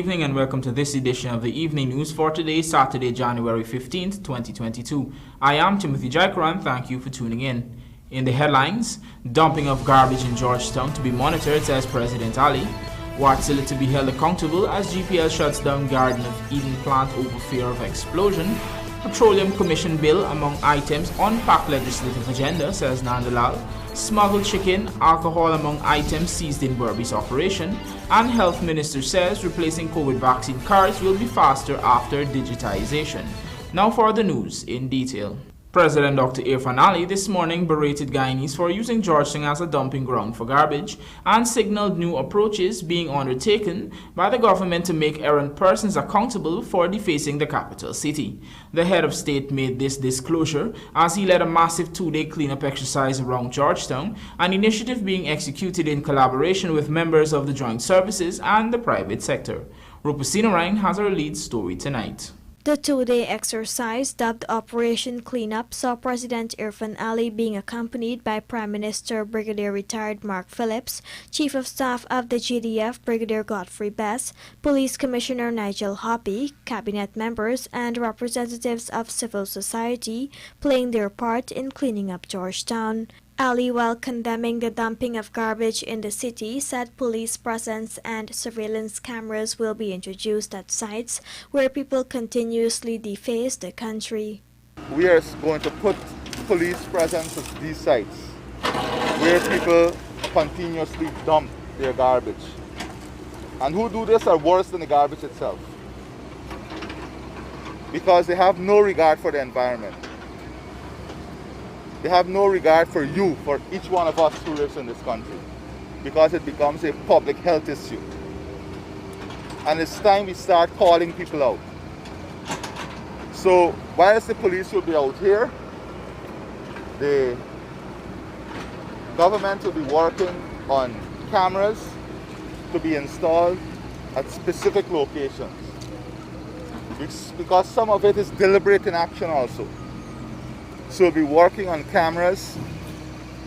evening and welcome to this edition of the Evening News for today, Saturday, January 15th, 2022. I am Timothy Jaikaran. Thank you for tuning in. In the headlines, dumping of garbage in Georgetown to be monitored, says President Ali. WARTSILA to be held accountable as GPL shuts down Garden of Eden plant over fear of explosion. Petroleum Commission bill among items on packed legislative agenda, says NANDLALL. Smuggled chicken, alcohol among items seized in BERBICE operation. And Health Minister says replacing COVID vaccine cards will be faster after digitisation. Now for the news in detail. President Dr. Irfan Ali this morning berated Guyanese for using Georgetown as a dumping ground for garbage and signaled new approaches being undertaken by the government to make errant persons accountable for defacing the capital city. The head of state made this disclosure as he led a massive two-day cleanup exercise around Georgetown, an initiative being executed in collaboration with members of the joint services and the private sector. Rupasina Ryan has our lead story tonight. The two-day exercise, dubbed Operation Cleanup, saw President Irfan Ali being accompanied by Prime Minister Brigadier Retired Mark Phillips, Chief of Staff of the GDF Brigadier Godfrey Bess, Police Commissioner Nigel Hoppy, Cabinet members and representatives of civil society playing their part in cleaning up Georgetown. Ali, while condemning the dumping of garbage in the city, said police presence and surveillance cameras will be introduced at sites where people continuously deface the country. We are going to put police presence at these sites where people continuously dump their garbage. And who do this are worse than the garbage itself, because they have no regard for the environment. They have no regard for you, for each one of us who lives in this country, because it becomes a public health issue. And it's time we start calling people out. So whilst the police will be out here, the government will be working on cameras to be installed at specific locations, because some of it is deliberate inaction also. So we'll be working on cameras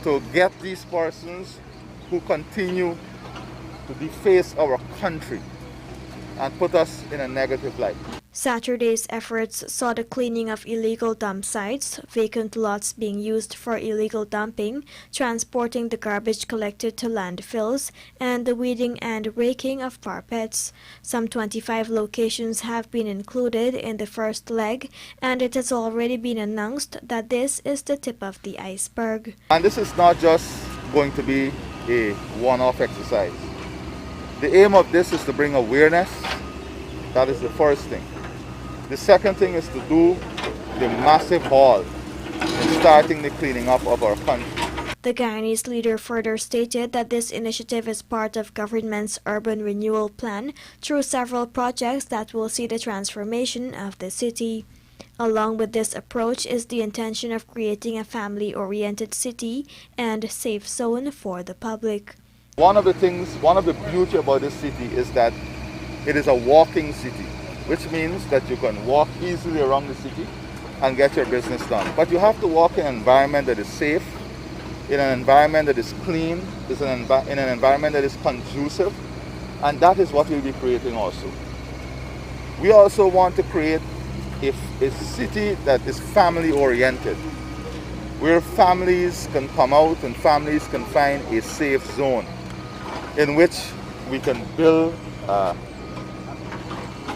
to get these persons who continue to deface our country and put us in a negative light. Saturday's efforts saw the cleaning of illegal dump sites, vacant lots being used for illegal dumping, transporting the garbage collected to landfills, and the weeding and raking of parapets. Some 25 locations have been included in the first leg, and it has already been announced that this is the tip of the iceberg. And this is not just going to be a one-off exercise. The aim of this is to bring awareness. That is the first thing. The second thing is to do the massive haul in starting the cleaning up of our country. The Guyanese leader further stated that this initiative is part of government's urban renewal plan through several projects that will see the transformation of the city. Along with this approach is the intention of creating a family-oriented city and safe zone for the public. One of the beauty about this city is that it is a walking city, which means that you can walk easily around the city and get your business done. But you have to walk in an environment that is safe, in an environment that is clean, in an environment that is conducive, and that is what we'll be creating also. We also want to create a city that is family-oriented, where families can come out and families can find a safe zone in which we can build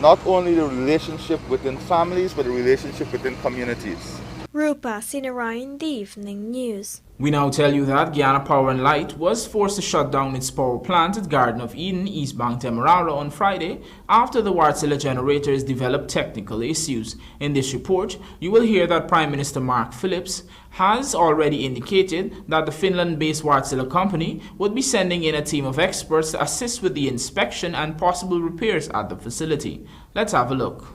not only the relationship within families, but the relationship within communities. Rupa Sinarayan, The Evening News. We now tell you that Guyana Power and Light was forced to shut down its power plant at Garden of Eden, East Bank, Demerara on Friday after the WARTSILA generators developed technical issues. In this report, you will hear that Prime Minister Mark Phillips has already indicated that the Finland-based WARTSILA company would be sending in a team of experts to assist with the inspection and possible repairs at the facility. Let's have a look.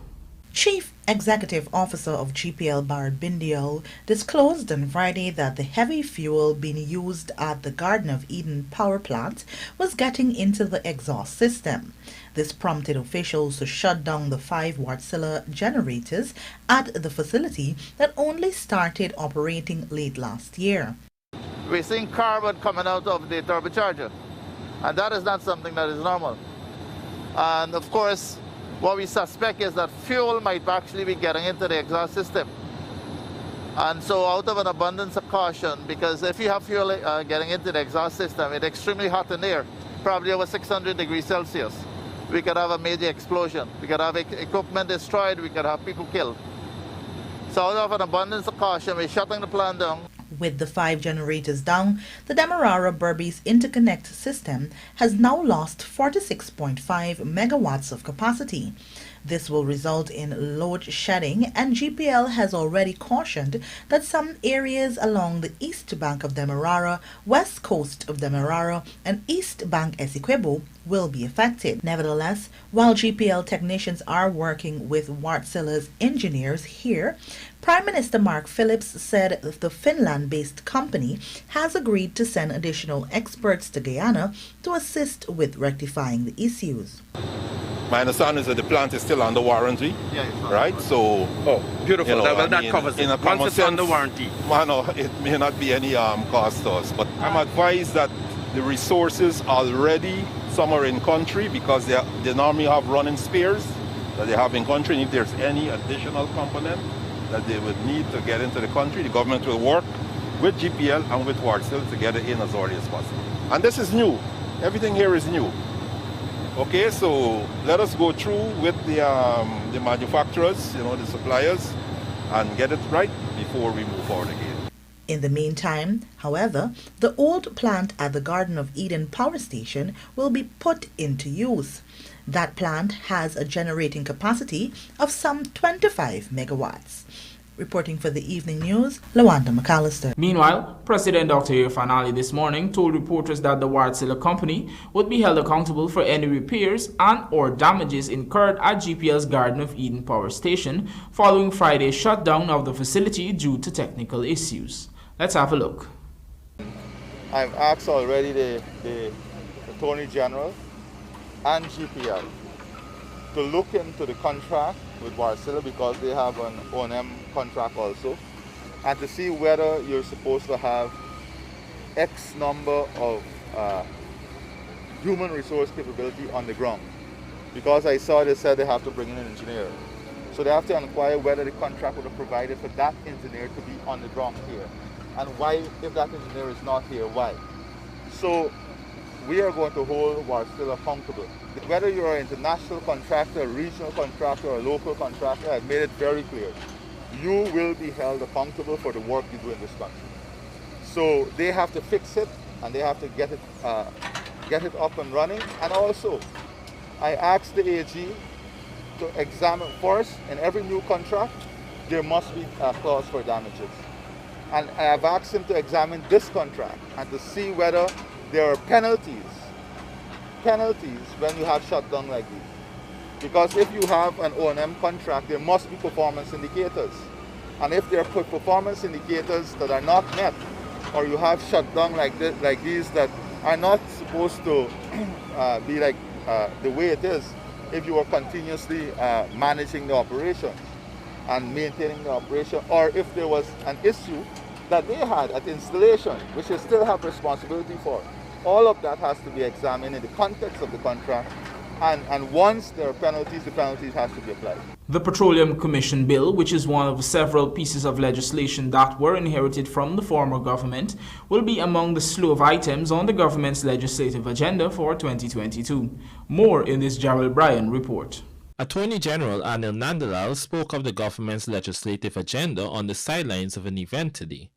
Chief Executive Officer of GPL Bharat Bindial disclosed on Friday that the heavy fuel being used at the Garden of Eden power plant was getting into the exhaust system. This prompted officials to shut down the 5 WARTSILA generators at the facility that only started operating late last year. We're seeing carbon coming out of the turbocharger, and that is not something that is normal. And of course, what we suspect is that fuel might actually be getting into the exhaust system. And so out of an abundance of caution, because if you have fuel getting into the exhaust system, it's extremely hot in there, probably over 600 degrees Celsius. We could have a major explosion. We could have equipment destroyed. We could have people killed. So out of an abundance of caution, we're shutting the plant down. With the 5 generators down, the Demerara-Berbice interconnect system has now lost 46.5 megawatts of capacity. This will result in load shedding, and GPL has already cautioned that some areas along the east bank of Demerara, west coast of Demerara, and east bank Essequibo will be affected. Nevertheless, while GPL technicians are working with WARTSILA's engineers here, Prime Minister Mark Phillips said the Finland-based company has agreed to send additional experts to Guyana to assist with rectifying the issues. My understanding is that the plant is still under warranty, right? So, beautiful. You know, that covers it. Once it's under warranty. No, it may not be any cost to us. But I'm advised that the resources already, some are in country because they normally have running spares that they have in country. And if there's any additional component that they would need to get into the country, the government will work with GPL and with WARTSIL to get it in as early as possible. And this is new. Everything here is new. Okay, so let us go through with the manufacturers, the suppliers, and get it right before we move forward again. In the meantime, however, the old plant at the Garden of Eden power station will be put into use. That plant has a generating capacity of some 25 megawatts. Reporting for the Evening News, Lawanda McAllister. Meanwhile, President Dr. Irfan Ali this morning told reporters that the WARTSILA company would be held accountable for any repairs and or damages incurred at GPL's Garden of Eden power station following Friday's shutdown of the facility due to technical issues. Let's have a look. I've asked already the Attorney General and GPL to look into the contract with WARTSILA because they have an O&M contract also, and to see whether you're supposed to have X number of human resource capability on the ground. Because I saw they said they have to bring in an engineer. So they have to inquire whether the contract would have provided for that engineer to be on the ground here. And why, if that engineer is not here, why? So we are going to hold WARTSILA accountable. Whether you're an international contractor, a regional contractor, or a local contractor, I've made it very clear. You will be held accountable for the work you do in this country. So they have to fix it, and they have to get it up and running. And also, I asked the AG to examine first, in every new contract, there must be a clause for damages. And I have asked him to examine this contract and to see whether there are penalties when you have shutdown like this. Because if you have an O&M contract, there must be performance indicators. And if there are performance indicators that are not met, or you have shutdown like these that are not supposed to be like the way it is, if you are continuously managing the operation and maintaining the operation, or if there was an issue that they had at installation, which they still have responsibility for. All of that has to be examined in the context of the contract, and once there are penalties, the penalties have to be applied. The Petroleum Commission Bill, which is one of several pieces of legislation that were inherited from the former government, will be among the slew of items on the government's legislative agenda for 2022. More in this Gerald Bryan report. Attorney General NANDLALL spoke of the government's legislative agenda on the sidelines of an event today.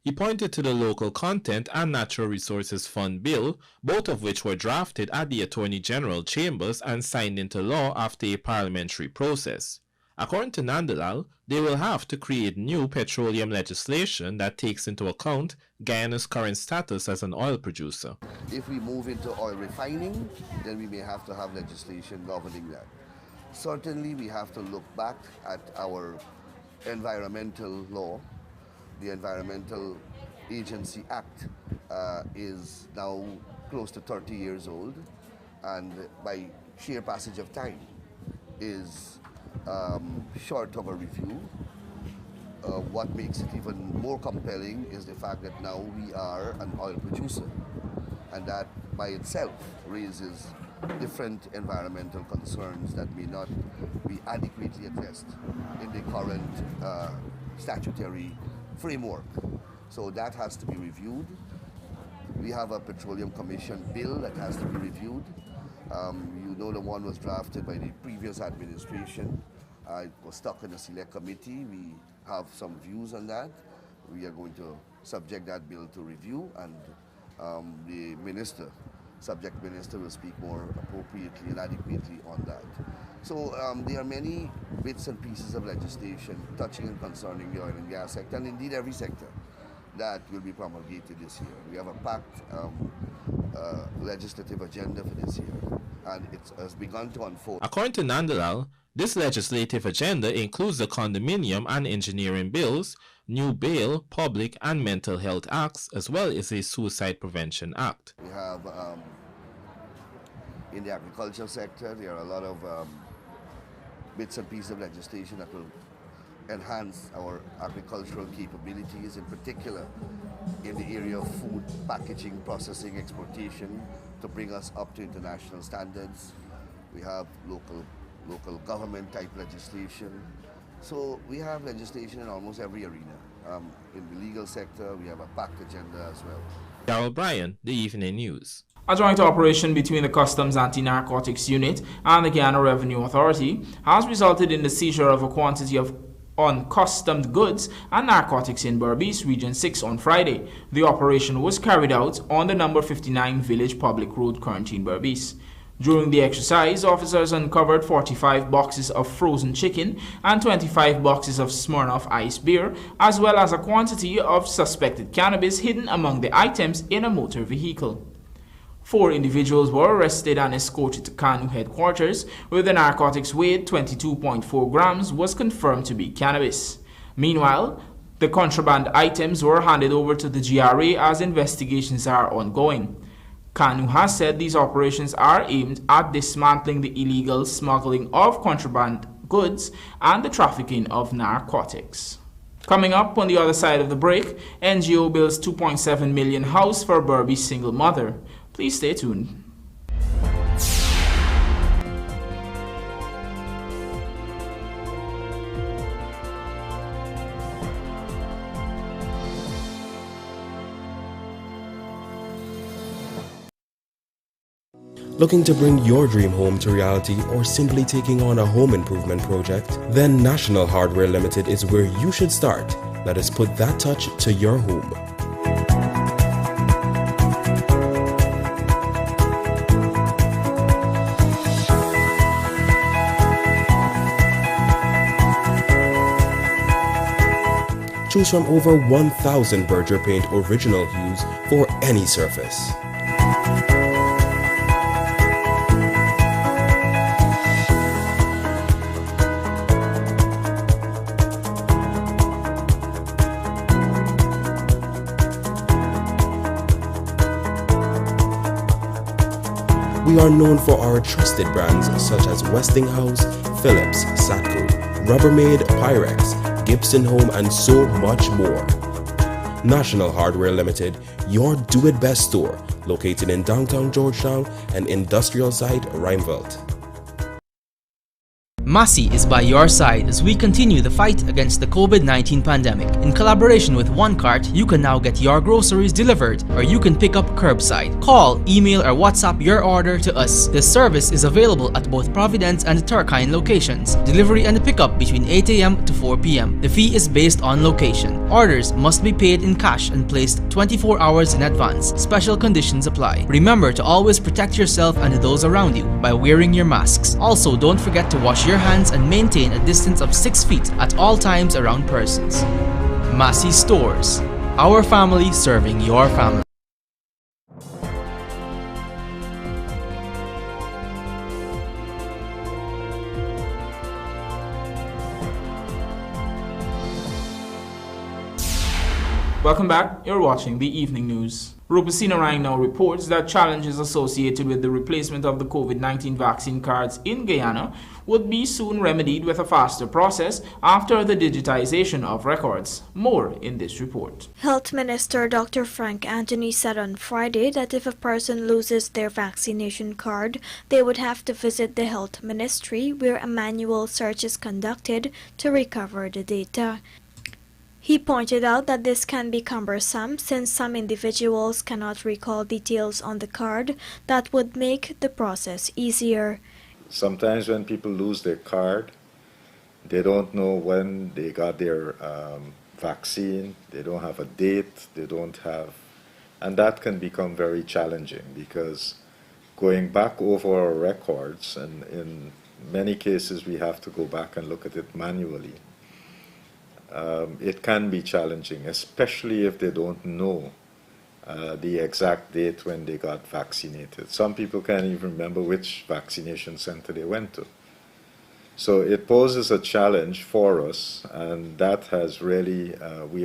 He pointed to the Local Content and Natural Resources Fund Bill, both of which were drafted at the Attorney General Chambers and signed into law after a parliamentary process. According to NANDLALL, they will have to create new petroleum legislation that takes into account Guyana's current status as an oil producer. If we move into oil refining, then we may have to have legislation governing that. Certainly, we have to look back at our environmental law. The Environmental Agency Act is now close to 30 years old, and by sheer passage of time is short of a review. What makes it even more compelling is the fact that now we are an oil producer, and that by itself raises different environmental concerns that may not be adequately addressed in the current statutory framework. So that has to be reviewed. We have a Petroleum Commission bill that has to be reviewed. You know, the one was drafted by the previous administration. It was stuck in the select committee. We have some views on that. We are going to subject that bill to review, and the subject minister will speak more appropriately and adequately on that. So there are many bits and pieces of legislation touching and concerning the oil and gas sector, and indeed every sector, that will be promulgated this year. We have a packed legislative agenda for this year, and it has begun to unfold. According to NANDLALL, this legislative agenda includes the condominium and engineering bills, new bail, public and mental health acts, as well as a suicide prevention act. We have, in the agricultural sector, there are a lot of bits and pieces of legislation that will enhance our agricultural capabilities, in particular in the area of food packaging, processing, exportation, to bring us up to international standards. We have local government type legislation. So we have legislation in almost every arena. In the legal sector, we have a packed agenda as well. Darrell Bryan, The Evening News. A joint operation between the Customs Anti-Narcotics Unit and the Guyana Revenue Authority has resulted in the seizure of a quantity of uncustomed goods and narcotics in Berbice, Region 6 on Friday. The operation was carried out on the number 59 Village Public Road, Quarantine, Berbice. During the exercise, officers uncovered 45 boxes of frozen chicken and 25 boxes of Smirnoff Ice beer, as well as a quantity of suspected cannabis hidden among the items in a motor vehicle. 4 individuals were arrested and escorted to Kanu headquarters, where the narcotics weighed 22.4 grams was confirmed to be cannabis. Meanwhile, the contraband items were handed over to the GRA as investigations are ongoing. Kanu has said these operations are aimed at dismantling the illegal smuggling of contraband goods and the trafficking of narcotics. Coming up on the other side of the break, NGO builds 2.7 million house for Berbice single mother. Please stay tuned. Looking to bring your dream home to reality, or simply taking on a home improvement project? Then National Hardware Limited is where you should start. Let us put that touch to your home. Choose from over 1,000 Berger Paint original hues for any surface. We are known for our trusted brands such as Westinghouse, Philips, Satco, Rubbermaid, Pyrex, Gibson Home, and so much more. National Hardware Limited, your do-it-best store, located in downtown Georgetown and industrial site Rijnveld. Massey is by your side as we continue the fight against the COVID-19 pandemic. In collaboration with OneCart, you can now get your groceries delivered, or you can pick up curbside. Call, email, or WhatsApp your order to us. This service is available at both Providence and Turkine locations. Delivery and pickup between 8 a.m. to 4 p.m. The fee is based on location. Orders must be paid in cash and placed 24 hours in advance. Special conditions apply. Remember to always protect yourself and those around you by wearing your masks. Also, don't forget to wash your hands and maintain a distance of 6 feet at all times around persons. Massey Stores. Our family serving your family. Welcome back. You're watching the Evening News. Rupert Sinarine now reports that challenges associated with the replacement of the COVID-19 vaccine cards in Guyana would be soon remedied with a faster process after the digitization of records. More in this report. Health Minister Dr. Frank Anthony said on Friday that if a person loses their vaccination card, they would have to visit the Health Ministry where a manual search is conducted to recover the data. He pointed out that this can be cumbersome since some individuals cannot recall details on the card that would make the process easier. Sometimes when people lose their card, they don't know when they got their vaccine, they don't have a date, and that can become very challenging because going back over our records, and in many cases we have to go back and look at it manually. It can be challenging, especially if they don't know the exact date when they got vaccinated. Some people can't even remember which vaccination center they went to. So it poses a challenge for us, and that has really, we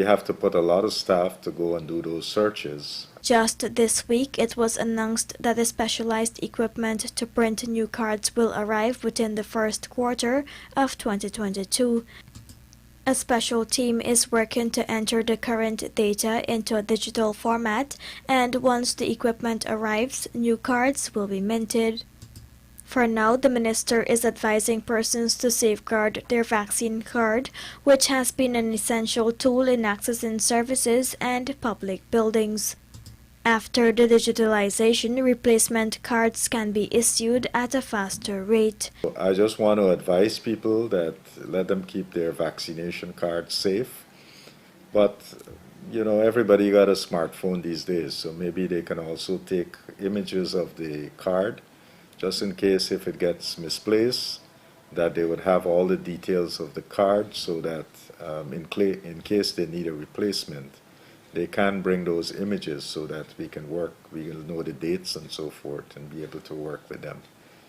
have to put a lot of staff to go and do those searches. Just this week, it was announced that the specialized equipment to print new cards will arrive within the first quarter of 2022. A special team is working to enter the current data into a digital format, and once the equipment arrives, new cards will be minted. For now, the minister is advising persons to safeguard their vaccine card, which has been an essential tool in accessing services and public buildings. After the digitalization, replacement cards can be issued at a faster rate. I just want to advise people that let them keep their vaccination cards safe. But, everybody got a smartphone these days, so maybe they can also take images of the card, just in case if it gets misplaced, that they would have all the details of the card so that in case they need a replacement, they can bring those images so that we will know the dates and so forth and be able to work with them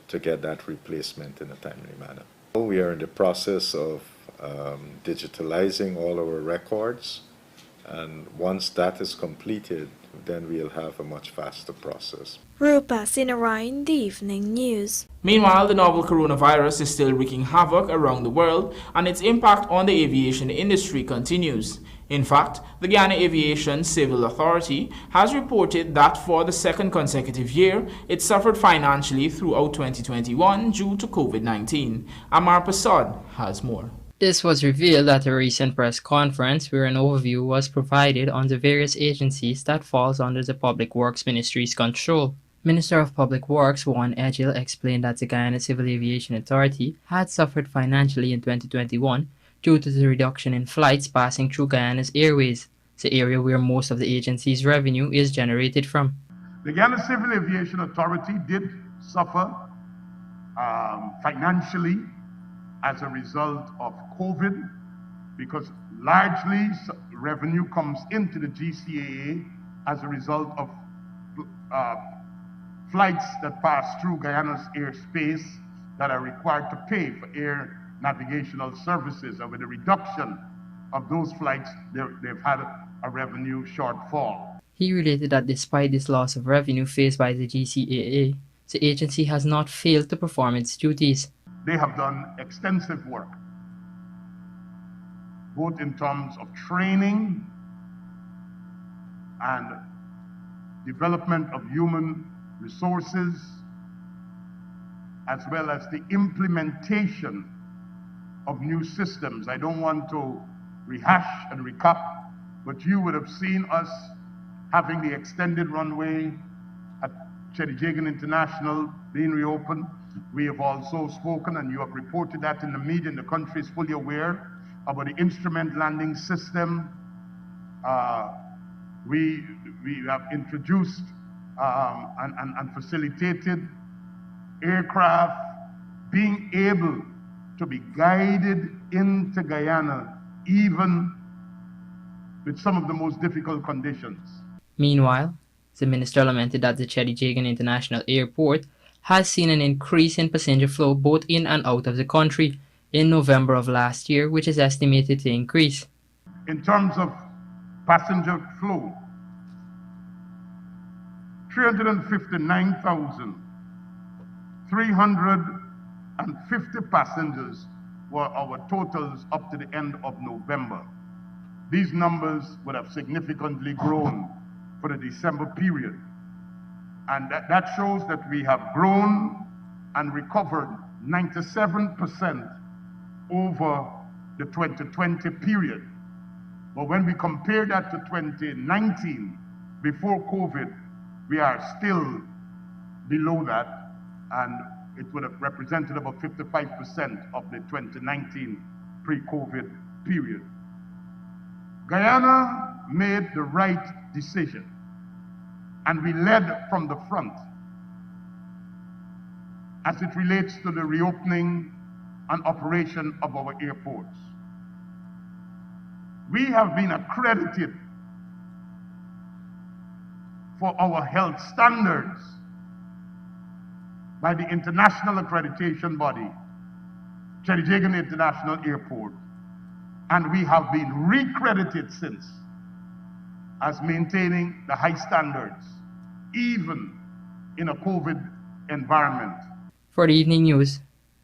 to get that replacement in a timely manner. We are in the process of digitalizing all our records, and once that is completed, then we'll have a much faster process. Rupa Sinarine, The Evening News. Meanwhile, the novel coronavirus is still wreaking havoc around the world, and its impact on the aviation industry continues. In fact, the Guyana Aviation Civil Authority has reported that for the second consecutive year, it suffered financially throughout 2021 due to COVID-19. Amar Prasad has more. This was revealed at a recent press conference where an overview was provided on the various agencies that falls under the Public Works Ministry's control. Minister of Public Works Juan Edgil explained that the Guyana Civil Aviation Authority had suffered financially in 2021 due to the reduction in flights passing through Guyana's airways, the area where most of the agency's revenue is generated from. The Guyana Civil Aviation Authority did suffer financially as a result of COVID, because largely revenue comes into the GCAA as a result of flights that pass through Guyana's airspace that are required to pay for air navigational services, and with the reduction of those flights, they've had a revenue shortfall. He related that despite this loss of revenue faced by the GCAA, the agency has not failed to perform its duties. They have done extensive work, both in terms of training and development of human resources, as well as the implementation of new systems. I don't want to rehash and recap, but you would have seen us having the extended runway at Chedijagan International being reopened. We have also spoken, and you have reported that in the media, and the country is fully aware about the instrument landing system. We have introduced and facilitated aircraft being able to be guided into Guyana, even with some of the most difficult conditions. Meanwhile, the minister lamented that the Chedijagan International Airport has seen an increase in passenger flow both in and out of the country in November of last year, which is estimated to increase. In terms of passenger flow. 359,350 passengers were our totals up to the end of November. These numbers would have significantly grown for the December period. And that shows that we have grown and recovered 97% over the 2020 period. But when we compare that to 2019, before COVID, we are still below that, and it would have represented about 55% of the 2019 pre-COVID period. Guyana made the right decision, and we led from the front as it relates to the reopening and operation of our airports. We have been accredited for our health standards by the international accreditation body, Cherijegan International Airport, and we have been recredited since as maintaining the high standards, even in a COVID environment. For the evening news,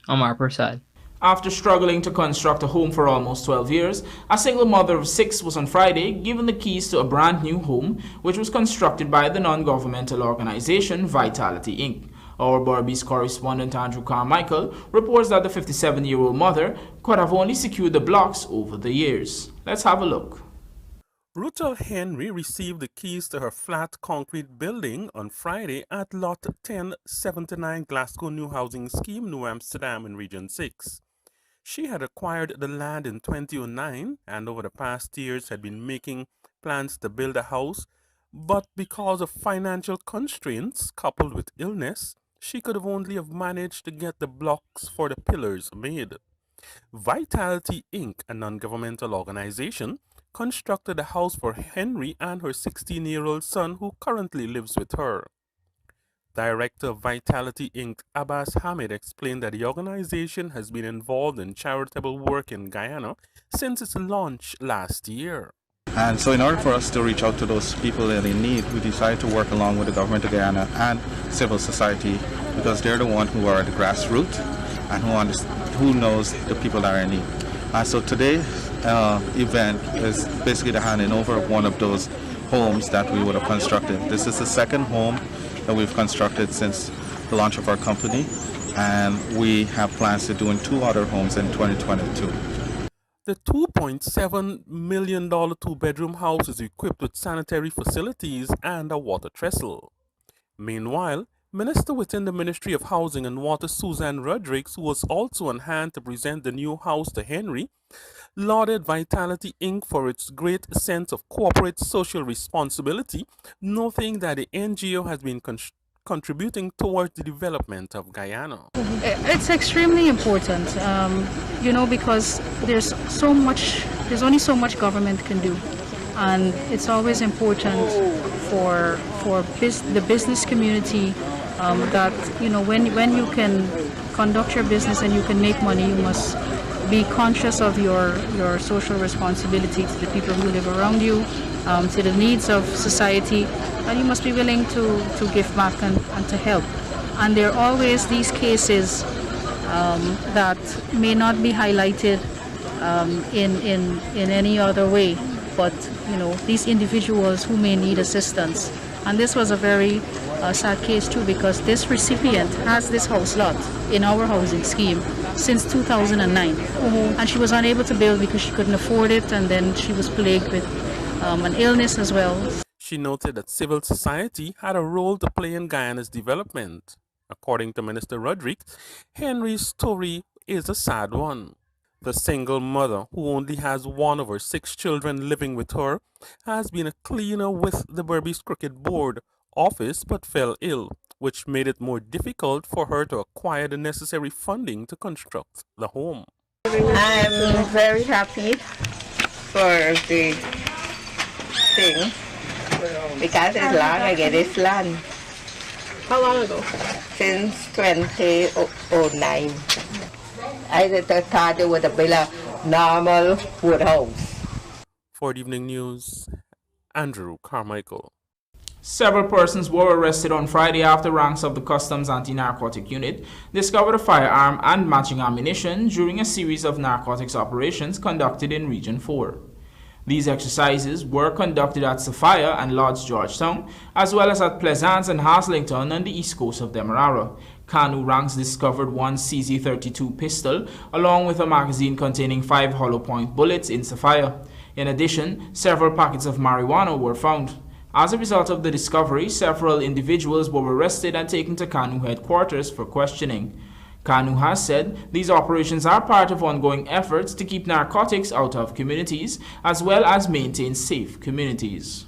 Amar Prasad. After struggling to construct a home for almost 12 years, a single mother of 6 was on Friday given the keys to a brand new home which was constructed by the non-governmental organization Vitality Inc. Our BERBICE correspondent Andrew Carmichael reports that the 57-year-old mother could have only secured the blocks over the years. Let's have a look. Ruthel Henry received the keys to her flat concrete building on Friday at Lot 1079 Glasgow New Housing Scheme, New Amsterdam in Region 6. She had acquired the land in 2009 and over the past years had been making plans to build a house, but because of financial constraints coupled with illness, she could have only managed to get the blocks for the pillars made. Vitality Inc., a non-governmental organization, constructed a house for Henry and her 16-year-old son who currently lives with her. Director of Vitality Inc. Abbas Hamid explained that the organization has been involved in charitable work in Guyana since its launch last year. And so in order for us to reach out to those people that are in need, we decided to work along with the government of Guyana and civil society because they're the ones who are at the grassroots and who knows the people that are in need. So today's event is basically the handing over of one of those homes that we would have constructed. This is the second home that we've constructed since the launch of our company, and we have plans to doing 2 other homes in 2022. The $2.7 million 2-bedroom house is equipped with sanitary facilities and a water trestle. Meanwhile, Minister within the Ministry of Housing and Water Suzanne Rodrigues, who was also on hand to present the new house to Henry, lauded Vitality Inc. for its great sense of corporate social responsibility, noting that the NGO has been contributing towards the development of Guyana. It's extremely important, because there's only so much government can do. And it's always important for the business community that, when you can conduct your business and you can make money, you must be conscious of your social responsibility to the people who live around you, to the needs of society, and you must be willing to give back and to help. And there are always these cases that may not be highlighted in any other way, but these individuals who may need assistance. And this was a very sad case too, because this recipient has this house lot in our housing scheme since 2009, and she was unable to build because she couldn't afford it, and then she was plagued with an illness as well. She noted that civil society had a role to play in Guyana's development. According to Minister Rodrigues, Henry's story is a sad one. The single mother, who only has one of her 6 children living with her, has been a cleaner with the BERBICE Cricket Board office but fell ill, which made it more difficult for her to acquire the necessary funding to construct the home. I'm very happy for the thing because it's long. I get this land. How long ago? Since 2009. I thought it would have been a normal wood house. For the evening news, Andrew Carmichael. Several persons were arrested on Friday after ranks of the Customs Anti-Narcotic Unit discovered a firearm and matching ammunition during a series of narcotics operations conducted in Region 4. These exercises were conducted at Sophia and Lodge, Georgetown, as well as at Pleasance and Haslington on the east coast of Demerara. Kanu ranks discovered one CZ-32 pistol along with a magazine containing 5 hollow point bullets in Sophia. In addition, several packets of marijuana were found. As a result of the discovery, several individuals were arrested and taken to Kanu headquarters for questioning. Kanu has said these operations are part of ongoing efforts to keep narcotics out of communities as well as maintain safe communities.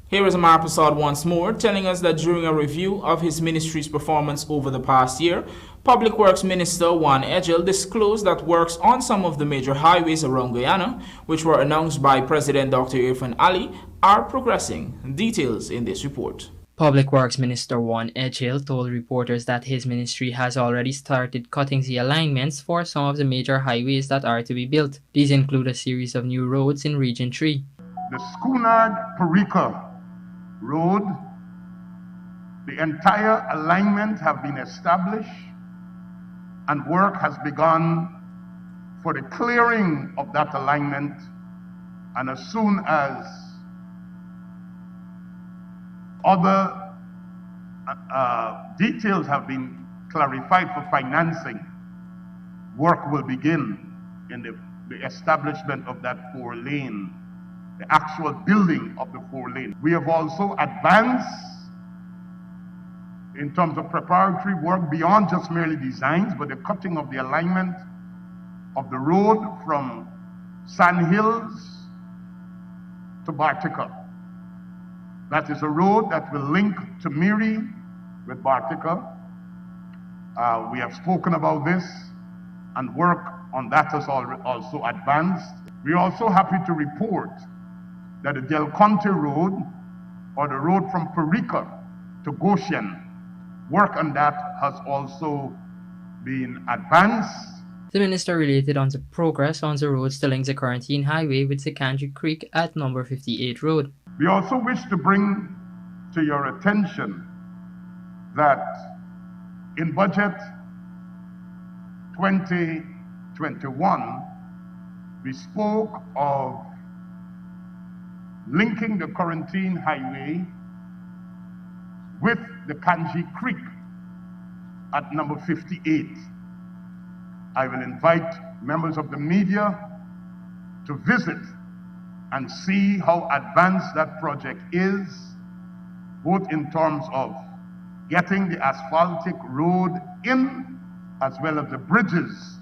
Here is Amar Prasad once more telling us that during a review of his ministry's performance over the past year, Public Works Minister Juan Edgel disclosed that works on some of the major highways around Guyana, which were announced by President Dr. Irfan Ali, are progressing. Details in this report. Public Works Minister Juan Edgel told reporters that his ministry has already started cutting the alignments for some of the major highways that are to be built. These include a series of new roads in Region 3. The Schoonard-Parika Road, the entire alignment have been established and work has begun for the clearing of that alignment, and as soon as other details have been clarified for financing, work will begin in the establishment of that 4-lane, the actual building of the 4-lane. We have also advanced in terms of preparatory work beyond just merely designs, but the cutting of the alignment of the road from Sand Hills to Bartica. That is a road that will link Tamiri with Bartica. We have spoken about this, and work on that has also advanced. We are also happy to report that the Del Conte Road, or the road from Parika to Goshen, work on that has also been advanced. The minister related on the progress on the roads to link the Quarantine Highway with Secondary Creek at number 58 Road. We also wish to bring to your attention that in budget 2021, we spoke of linking the Quarantine Highway with the Kanji Creek at number 58. I will invite members of the media to visit and see how advanced that project is, both in terms of getting the asphaltic road in as well as the bridges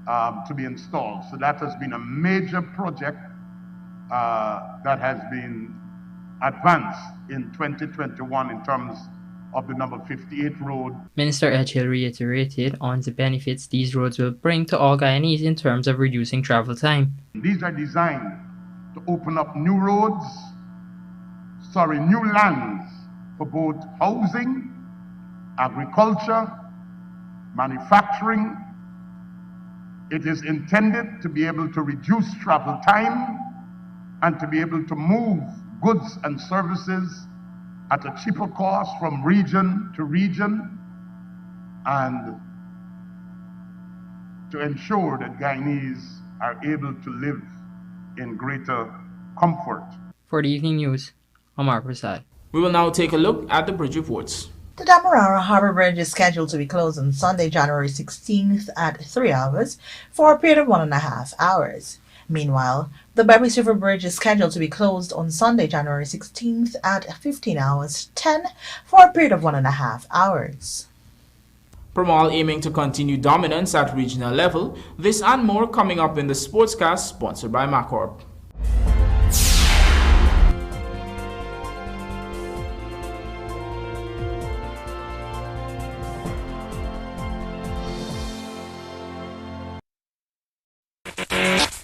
to be installed. So that has been a major project that has been advanced in 2021 in terms of the number 58 road. Minister Edgel reiterated on the benefits these roads will bring to all Guyanese in terms of reducing travel time. These are designed to open up new lands for both housing, agriculture, manufacturing. It is intended to be able to reduce travel time and to be able to move goods and services at a cheaper cost from region to region, and to ensure that Guyanese are able to live in greater comfort. For the evening news, Amar Prasad. We will now take a look at the bridge reports. The Demerara Harbour Bridge is scheduled to be closed on Sunday, January 16th at 3 hours for a period of 1.5 hours. Meanwhile, the BERBICE River Bridge is scheduled to be closed on Sunday, January 16th at 15 hours 10 for a period of 1.5 hours. Pramal aiming to continue dominance at regional level. This and more coming up in the Sportscast, sponsored by Macorp.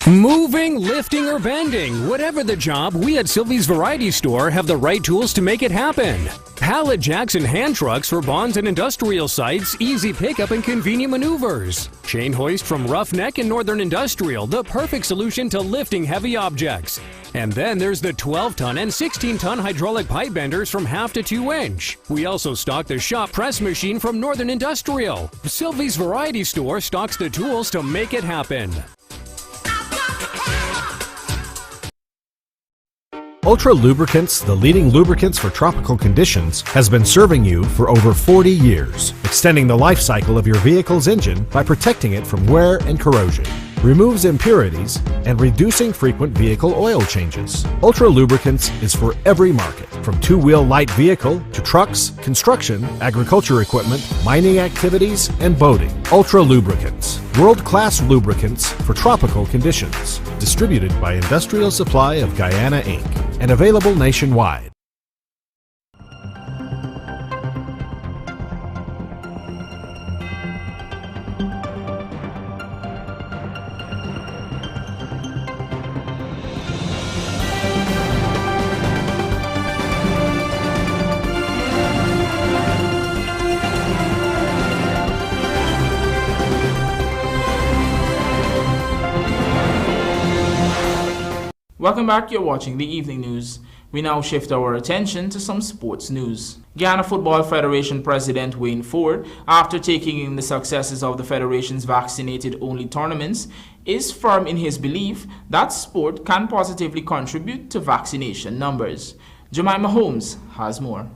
Moving, lifting, or bending, whatever the job, we at Sylvie's Variety Store have the right tools to make it happen. Pallet jacks and hand trucks for bonds and industrial sites, easy pickup and convenient maneuvers. Chain hoist from Roughneck and Northern Industrial, the perfect solution to lifting heavy objects. And then there's the 12-ton and 16-ton hydraulic pipe benders from 1/2 to 2 inch. We also stock the shop press machine from Northern Industrial. Sylvie's Variety Store stocks the tools to make it happen. Ultra Lubricants, the leading lubricants for tropical conditions, has been serving you for over 40 years, extending the life cycle of your vehicle's engine by protecting it from wear and corrosion, removes impurities, and reducing frequent vehicle oil changes. Ultra Lubricants is for every market, from two-wheel light vehicle to trucks, construction, agriculture equipment, mining activities, and boating. Ultra Lubricants, world-class lubricants for tropical conditions. Distributed by Industrial Supply of Guyana, Inc. and available nationwide. Welcome back, you're watching the Evening News. We now shift our attention to some sports news. Guyana Football Federation President Wayne Ford, after taking in the successes of the Federation's vaccinated-only tournaments, is firm in his belief that sport can positively contribute to vaccination numbers. Jemima Holmes has more.